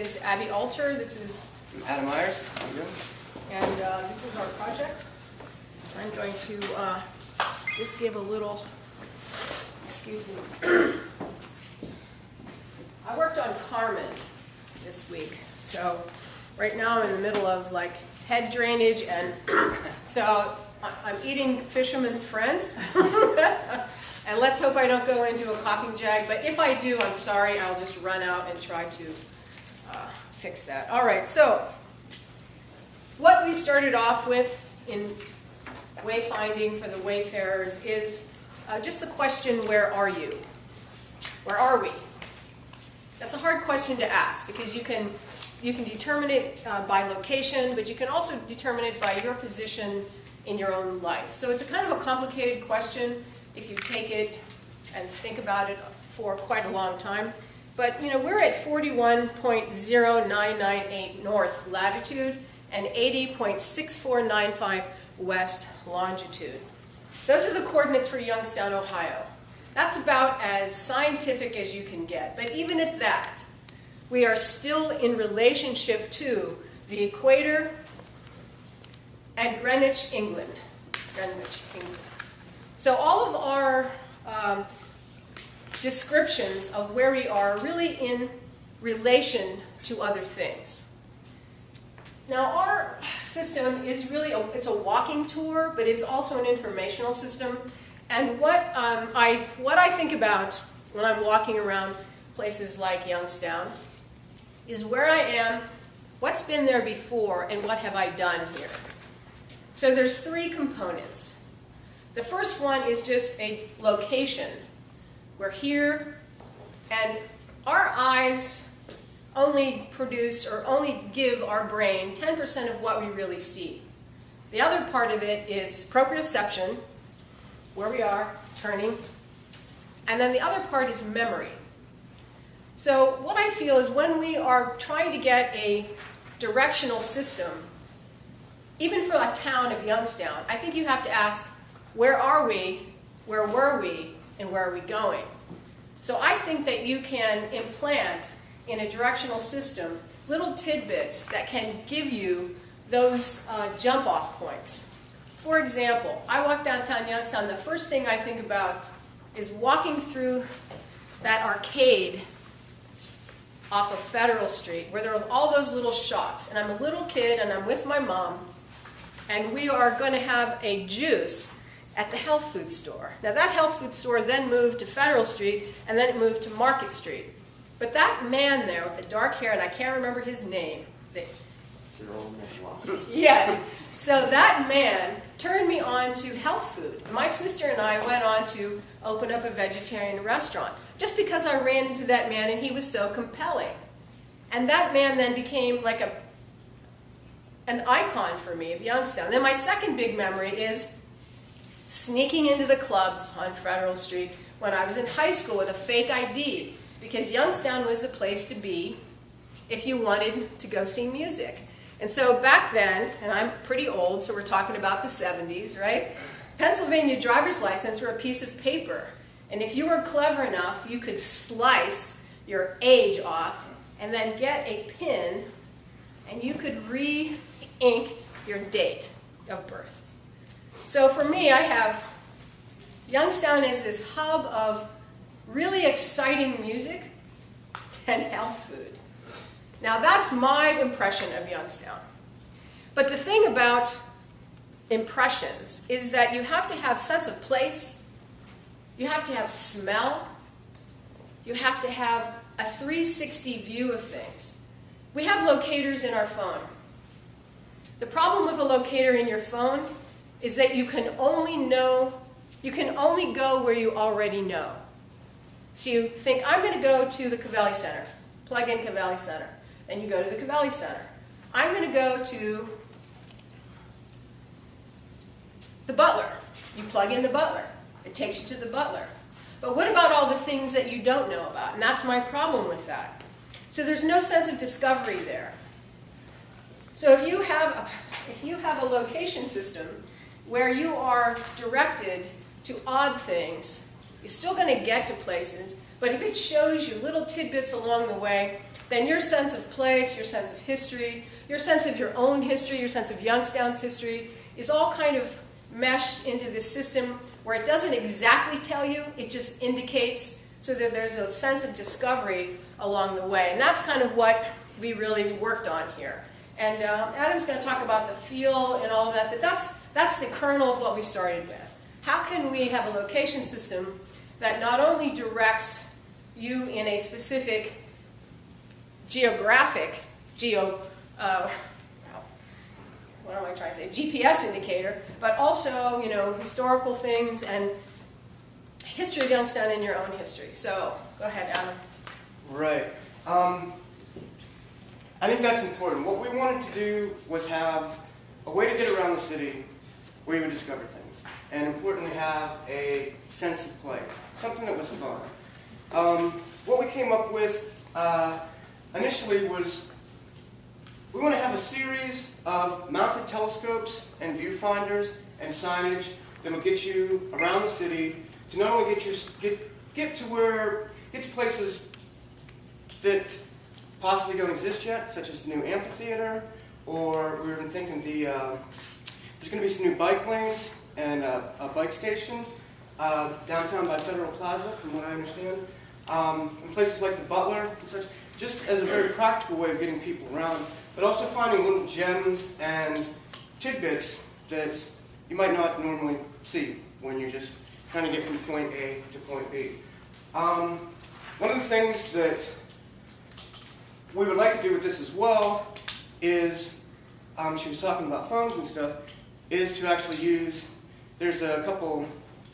is Abby Alter. This is Adam Myers. and this is our project. I'm going to just give a little, excuse me. I worked on Carmen this week, so right now I'm in the middle of like head drainage, and so I'm eating Fisherman's Friends. And let's hope I don't go into a coughing jag, but if I do, I'm sorry, I'll just run out and try to fix that. All right, so what we started off with in Wayfinding for the Wayfarers is just the question, where are you? Where are we? That's a hard question to ask, because you can determine it by location, but you can also determine it by your position in your own life. So it's a kind of a complicated question if you take it and think about it for quite a long time. But you know, we're at 41.0998 north latitude and 80.6495 west longitude. Those are the coordinates for Youngstown, Ohio. That's about as scientific as you can get. But even at that, we are still in relationship to the equator and Greenwich, England. Greenwich, England. So all of our descriptions of where we are really in relation to other things. Now our system is really, it's a walking tour, but it's also an informational system. And what I think about when I'm walking around places like Youngstown is where I am, what's been there before, and what have I done here. So there's three components. The first one is just a location. We're here, and our eyes only produce or only give our brain 10% of what we really see. The other part of it is proprioception, where we are, turning, and then the other part is memory. So what I feel is when we are trying to get a directional system, even for a town of Youngstown, I think you have to ask, where are we, where were we, and where are we going? So I think that you can implant in a directional system little tidbits that can give you those jump-off points. For example, I walk downtown Youngstown, the first thing I think about is walking through that arcade off of Federal Street, where there are all those little shops, and I'm a little kid and I'm with my mom, and we are going to have a juice at the health food store. Now that health food store then moved to Federal Street, and then it moved to Market Street. But that man there with the dark hair, and I can't remember his name. Yes. So that man turned me on to health food. And my sister and I went on to open up a vegetarian restaurant, just because I ran into that man and he was so compelling. And that man then became like an icon for me of Youngstown. Then my second big memory is sneaking into the clubs on Federal Street when I was in high school with a fake ID, because Youngstown was the place to be if you wanted to go see music. And so back then, and I'm pretty old, so we're talking about the 70s, right? Pennsylvania driver's license were a piece of paper. And if you were clever enough, you could slice your age off and then get a pin, and you could re-ink your date of birth. So for me, I have Youngstown is this hub of really exciting music and health food. Now that's my impression of Youngstown. But the thing about impressions is that you have to have sense of place, you have to have smell, you have to have a 360 view of things. We have locators in our phone. The problem with a locator in your phone is that you can only go where you already know. So you think, I'm going to go to the Covelli Centre. Plug in Covelli Centre. Then you go to the Covelli Centre. I'm going to go to the Butler. You plug in the Butler. It takes you to the Butler. But what about all the things that you don't know about? And that's my problem with that. So there's no sense of discovery there. So if you have a location system where you are directed to odd things, you're still going to get to places, but if it shows you little tidbits along the way, then your sense of place, your sense of history, your sense of your own history, your sense of Youngstown's history is all kind of meshed into this system where it doesn't exactly tell you, it just indicates, so that there's a sense of discovery along the way. And that's kind of what we really worked on here. And Adam's going to talk about the feel and all of that, but that's the kernel of what we started with. How can we have a location system that not only directs you in a specific geographic, what am I trying to say, GPS indicator, but also, you know, historical things and history of Youngstown in your own history. So, go ahead, Adam. Right. I think that's important. What we wanted to do was have a way to get around the city where you would discover things, and importantly have a sense of play, something that was fun. What we came up with initially was we want to have a series of mounted telescopes and viewfinders and signage that will get you around the city to not only get to places that possibly don't exist yet, such as the new amphitheater, or we were even thinking there's going to be some new bike lanes and a bike station downtown by Federal Plaza, from what I understand, and places like the Butler and such, just as a very practical way of getting people around, but also finding little gems and tidbits that you might not normally see when you're just trying to get from point A to point B. One of the things that we would like to do with this as well is, she was talking about phones and stuff, is to actually use, there's a couple,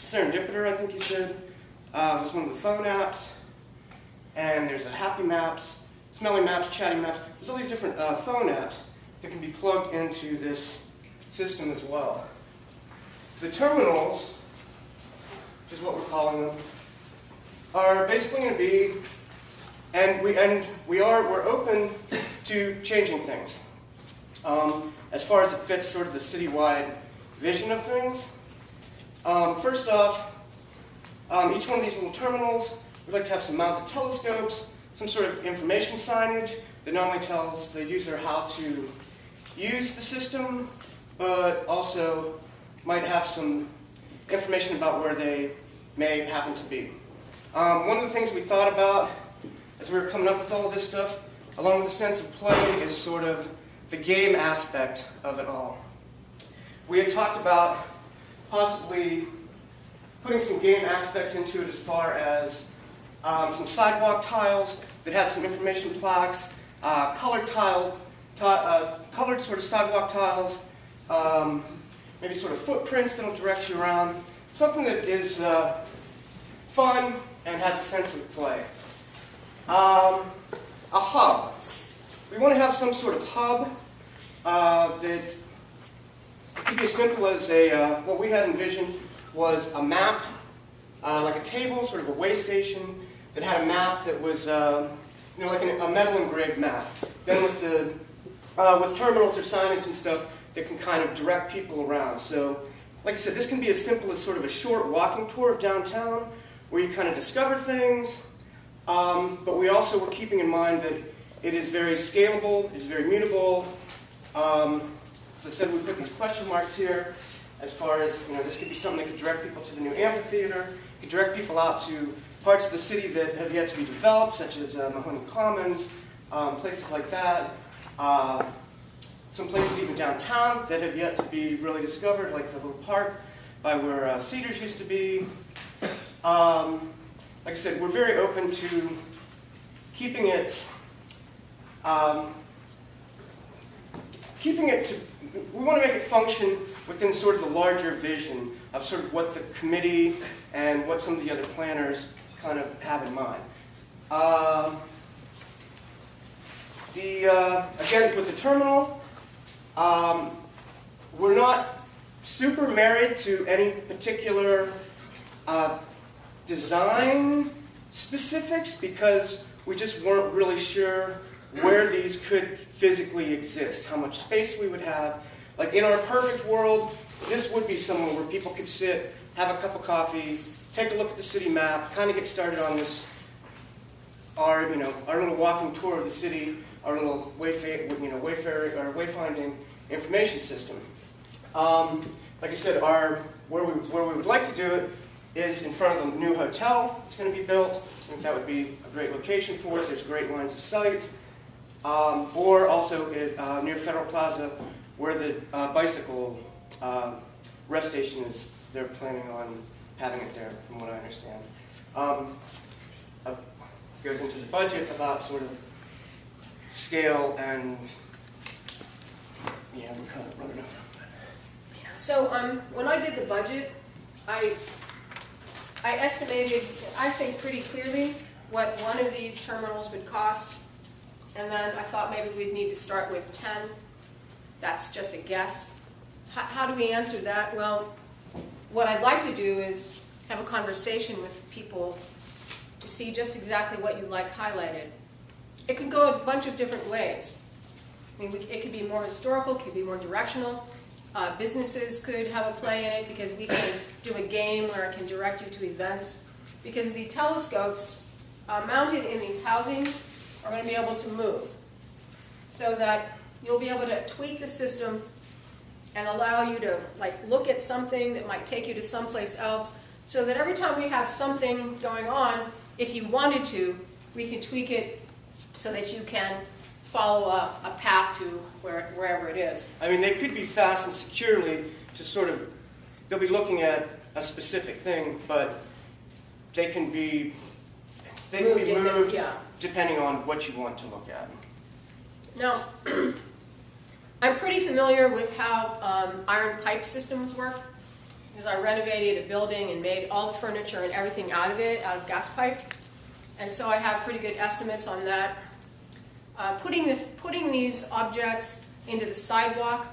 Serendipiter I think you said, was one of the phone apps, and there's a Happy Maps, Smelly Maps, Chatty Maps, there's all these different phone apps that can be plugged into this system as well. The terminals, which is what we're calling them, are basically going to be, we're open to changing things. As far as it fits sort of the citywide vision of things. First off, each one of these little terminals, we'd like to have some mounted telescopes, some sort of information signage that not only tells the user how to use the system, but also might have some information about where they may happen to be. One of the things we thought about as we were coming up with all of this stuff, along with the sense of play, is sort of the game aspect of it all. We had talked about possibly putting some game aspects into it as far as some sidewalk tiles that have some information plaques, colored sort of sidewalk tiles, maybe sort of footprints that will direct you around, something that is fun and has a sense of play. A hub. We want to have some sort of hub that could be as simple as what we had envisioned was a map, like a table, sort of a way station that had a map that was, like a metal engraved map. Then with terminals or signage and stuff that can kind of direct people around. So, like I said, this can be as simple as sort of a short walking tour of downtown where you kind of discover things, but we also were keeping in mind that it is very scalable, it's very mutable. As I said, we put these question marks here as far as, this could be something that could direct people to the new amphitheater, could direct people out to parts of the city that have yet to be developed, such as Mahoney Commons, places like that. Some places even downtown that have yet to be really discovered, like the little park by where Cedars used to be. Like I said, we're very open to keeping it we want to make it function within sort of the larger vision of sort of what the committee and what some of the other planners kind of have in mind. Again, with the terminal, we're not super married to any particular design specifics because we just weren't really sure where these could physically exist, how much space we would have. Like in our perfect world, this would be somewhere where people could sit, have a cup of coffee, take a look at the city map, kind of get started on this our little walking tour of the city, our little Wayfarer or Wayfinding information system. Like I said, where we would like to do it is in front of the new hotel that's going to be built. I think that would be a great location for it. There's great lines of sight. Or also near Federal Plaza, where the bicycle rest station is. They're planning on having it there, from what I understand. Goes into the budget about sort of scale and yeah, we're kind of running over. So when I did the budget, I estimated, I think pretty clearly, what one of these terminals would cost, and then I thought maybe we'd need to start with 10. That's just a guess. How do we answer that? Well, what I'd like to do is have a conversation with people to see just exactly what you'd like highlighted. It could go a bunch of different ways. I mean, it could be more historical, it could be more directional. Businesses could have a play in it because we can do a game where it can direct you to events. Because the telescopes mounted in these housings are going to be able to move, so that you'll be able to tweak the system and allow you to look at something that might take you to someplace else, so that every time we have something going on, if you wanted to, we can tweak it so that you can follow a path to wherever it is. I mean, they could be fastened securely to sort of, they'll be looking at a specific thing, but they can be moved yeah, depending on what you want to look at. Now, I'm pretty familiar with how iron pipe systems work, because I renovated a building and made all the furniture and everything out of it, out of gas pipe. And so I have pretty good estimates on that. Putting these objects into the sidewalk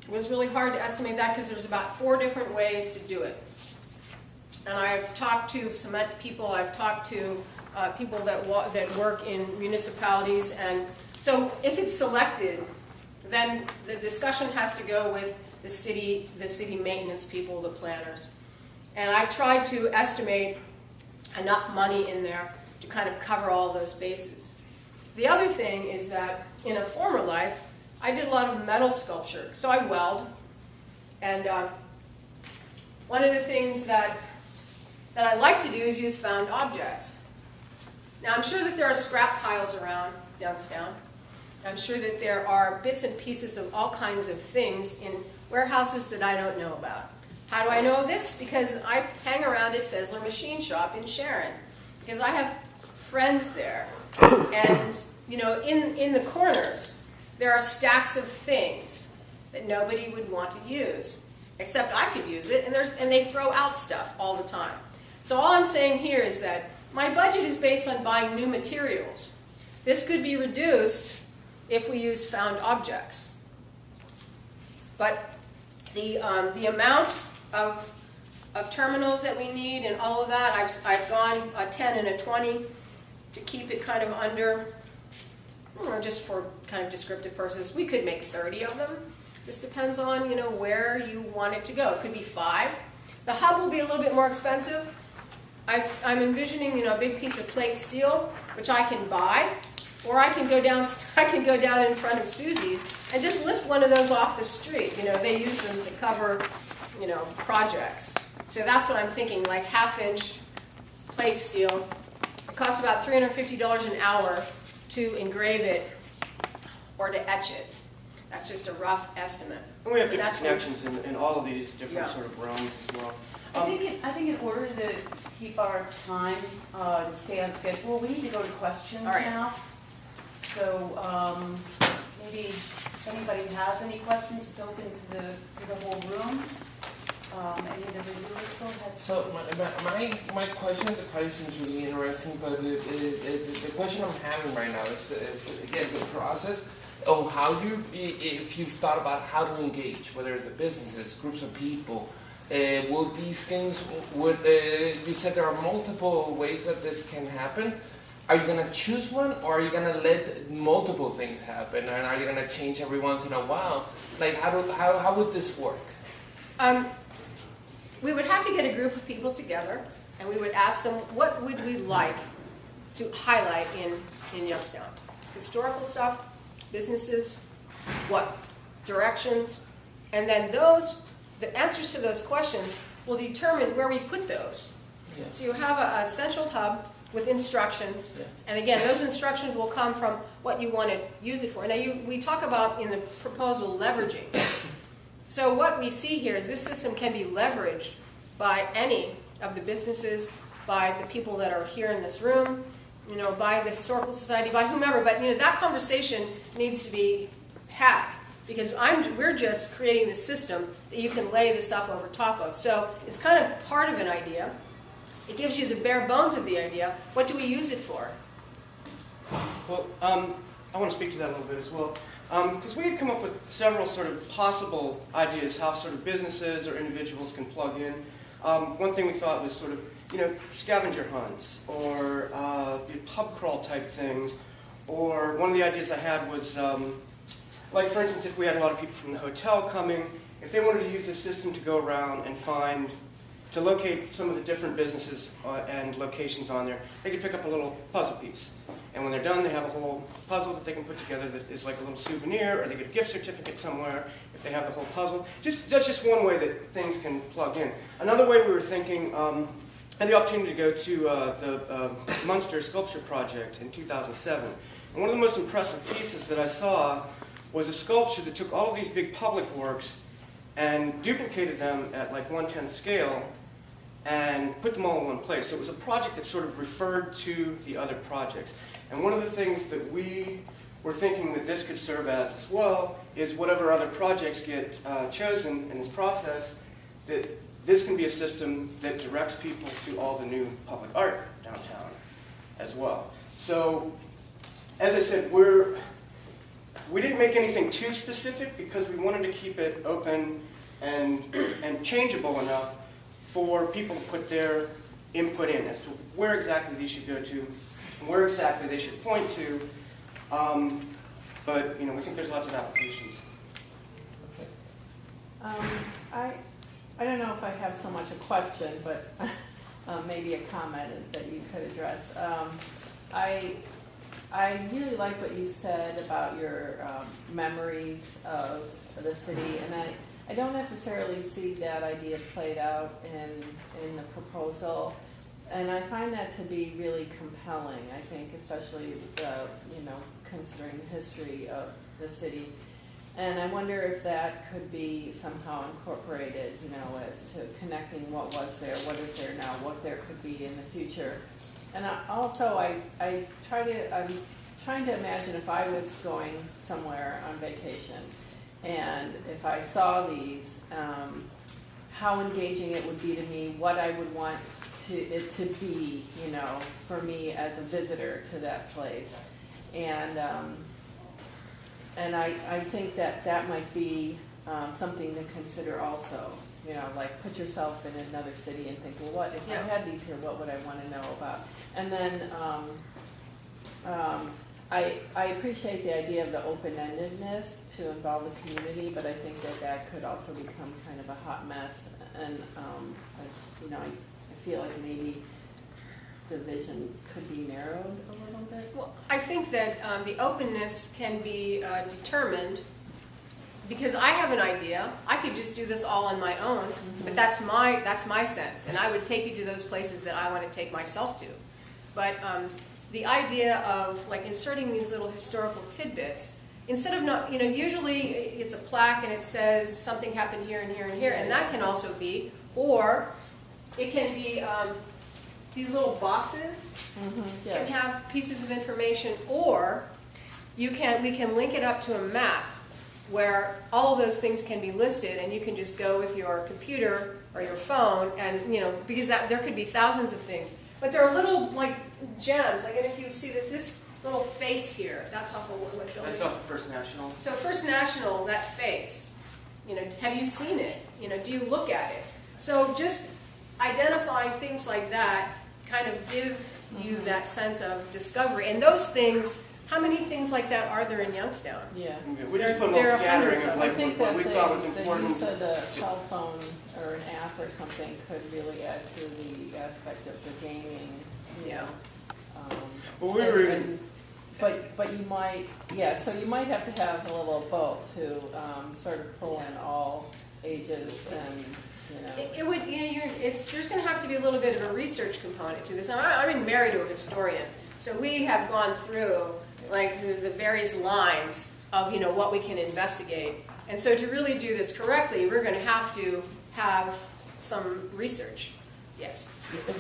was really hard to estimate that, because there's about 4 different ways to do it. And I've talked to cement people, I've talked to people that work in municipalities, and so if it's selected, then the discussion has to go with the city maintenance people, the planners. And I've tried to estimate enough money in there to kind of cover all those bases. The other thing is that in a former life, I did a lot of metal sculpture. So I weld, and one of the things that I like to do is use found objects. Now, I'm sure that there are scrap piles around Youngstown. I'm sure that there are bits and pieces of all kinds of things in warehouses that I don't know about. How do I know this? Because I hang around at Fessler Machine Shop in Sharon, because I have friends there. And, in the corners, there are stacks of things that nobody would want to use, except I could use it, and they throw out stuff all the time. So all I'm saying here is that my budget is based on buying new materials. This could be reduced if we use found objects. But the amount of terminals that we need and all of that, I've gone a 10 and a 20 to keep it kind of under, or just for kind of descriptive purposes. We could make 30 of them. This depends on where you want it to go. It could be 5. The hub will be a little bit more expensive. I'm envisioning a big piece of plate steel, which I can buy, or I can go down in front of Susie's and just lift one of those off the street. They use them to cover projects. So that's what I'm thinking, like 1/2-inch plate steel. It costs about $350 an hour to engrave it or to etch it. That's just a rough estimate. And we have different connections in all of these different sort of realms as well. I think in order to keep our time and stay on schedule, we need to go to questions now. So maybe if anybody has any questions, it's open to the whole room. Any of the reviewers, go ahead. So my question, the probably seems really interesting, but the question I'm having right now is again the process of how if you've thought about how to engage, whether the businesses, groups of people. Will these things, you said there are multiple ways that this can happen. Are you going to choose one, or are you going to let multiple things happen? And are you going to change every once in a while? Like, how would this work? We would have to get a group of people together, and we would ask them, what would we like to highlight in Youngstown. Historical stuff, businesses, what directions, and then the answers to those questions will determine where we put those. Yeah. So you have a central hub with instructions, Yeah. and again, those instructions will come from what you want to use it for. Now, we talk about in the proposal leveraging. So what we see here is this system can be leveraged by any of the businesses, by the people that are here in this room, by the Historical Society, by whomever, but that conversation needs to be had, because we're just creating the system that you can lay this stuff over top of. So it's kind of part of an idea. It gives you the bare bones of the idea. What do we use it for? Well, I want to speak to that a little bit as well, because we had come up with several sort of possible ideas how sort of businesses or individuals can plug in. One thing we thought was sort of, scavenger hunts or pub crawl type things, or one of the ideas I had was, like for instance, if we had a lot of people from the hotel coming, if they wanted to use this system to go around and to locate some of the different businesses and locations on there, they could pick up a little puzzle piece. And when they're done, they have a whole puzzle that they can put together that is like a little souvenir, or they get a gift certificate somewhere if they have the whole puzzle. That's just one way that things can plug in. Another way we were thinking, I had the opportunity to go to the Munster Sculpture Project in 2007. And one of the most impressive pieces that I saw was a sculpture that took all of these big public works and duplicated them at like 1/10 scale and put them all in one place. So it was a project that sort of referred to the other projects. And one of the things that we were thinking that this could serve as well is whatever other projects get chosen in this process, that this can be a system that directs people to all the new public art downtown as well. So, as I said, we didn't make anything too specific because we wanted to keep it open and changeable enough for people to put their input in as to where exactly these should go to, where exactly they should point to. But we think there's lots of applications. I don't know if I have so much a question, but maybe a comment that you could address. I really like what you said about your memories of the city, and I don't necessarily see that idea played out in the proposal, and I find that to be really compelling. I think, especially considering the history of the city, and I wonder if that could be somehow incorporated, as to connecting what was there, what is there now, what there could be in the future. And I'm trying to imagine if I was going somewhere on vacation and if I saw these, how engaging it would be to me, what I would want it to be, for me as a visitor to that place. And I think that might be something to consider also. Like put yourself in another city and think, well, what if I had these here? What would I want to know about? And then I appreciate the idea of the open-endedness to involve the community, but I think that could also become kind of a hot mess. And I feel like maybe the vision could be narrowed a little bit. Well, I think that the openness can be determined because I have an idea. I could just do this all on my own, but that's my sense, and I would take you to those places that I want to take myself to. But the idea of like inserting these little historical tidbits, instead of usually it's a plaque and it says something happened here and here and here, and that can also be, or it can be these little boxes can have pieces of information, or we can link it up to a map where all of those things can be listed, and you can just go with your computer or your phone, and because there could be thousands of things, but there are little like gems. Like, and if you see that this little face here, that's off of what building? That's off the First National. So First National, that face, have you seen it? Do you look at it? So just identifying things like that kind of give you that sense of discovery, and those things. How many things like that are there in Youngstown? Yeah. We just put a little scattering of I think what we thought was the important. use of the cell phone or an app or something could really add to the aspect of the gaming. Yeah. Well, we were even. and- But you might, yeah, so you might have to have a little of both to sort of pull in all ages and, you know. It would, you know, there's going to have to be a little bit of a research component to this. I'm married to a historian, so we have gone through like the various lines of, you know, what we can investigate. And so to really do this correctly, we're going to have some research. Yes.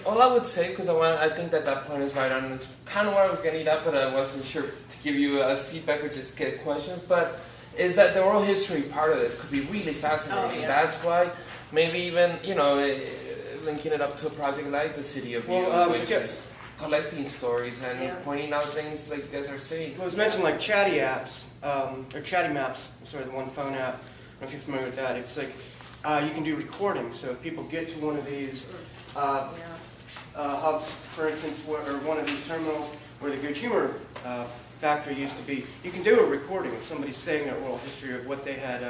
All I would say, because I think that point is right on. It's kind of where I was getting at, but I wasn't sure to give you feedback or just get questions. But is that the oral history part of this could be really fascinating. Oh, yeah. That's why maybe even linking it up to a project like the City of You, which is collecting stories and pointing out things like you guys are saying. Well, it was mentioned like chatty apps, or chatty maps, sorry, the one phone app. I don't know if you're familiar with that. It's like you can do recordings. So if people get to one of these hubs, for instance, or one of these terminals where the Good Humor factory used to be, you can do a recording of somebody saying their oral history of what they had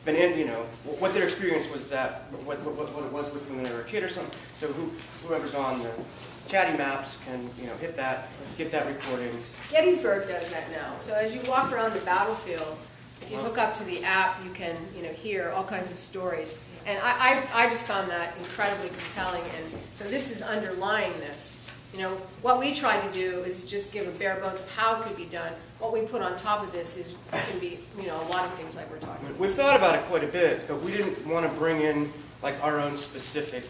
been in, you know, what their experience was, what it was with when they were a kid or something. So whoever's on the chatty maps can, you know, hit that, get that recording. Gettysburg does that now. So as you walk around the battlefield, if you hook up to the app, you can, you know, hear all kinds of stories. And I just found that incredibly compelling. And so this is underlying this. You know, what we try to do is just give a bare bones of how it could be done. What we put on top of this can be, you know, a lot of things like we're talking about. We've thought about it quite a bit, but we didn't want to bring in like our own specific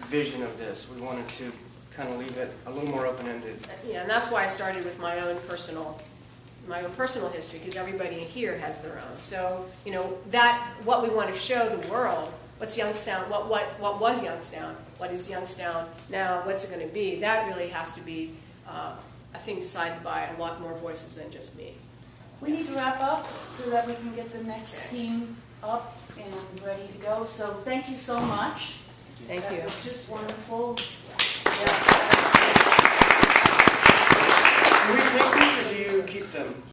vision of this. We wanted to kind of leave it a little more open-ended. Yeah, and that's why I started with my own personal history, because everybody here has their own. So, you know, what we want to show the world, what's Youngstown, what was Youngstown, what is Youngstown now, what's it going to be, that really has to be a thing decided by a lot more voices than just me. We need to wrap up so that we can get the next team up and ready to go. So thank you so much. Thank you. That was just wonderful. Yeah.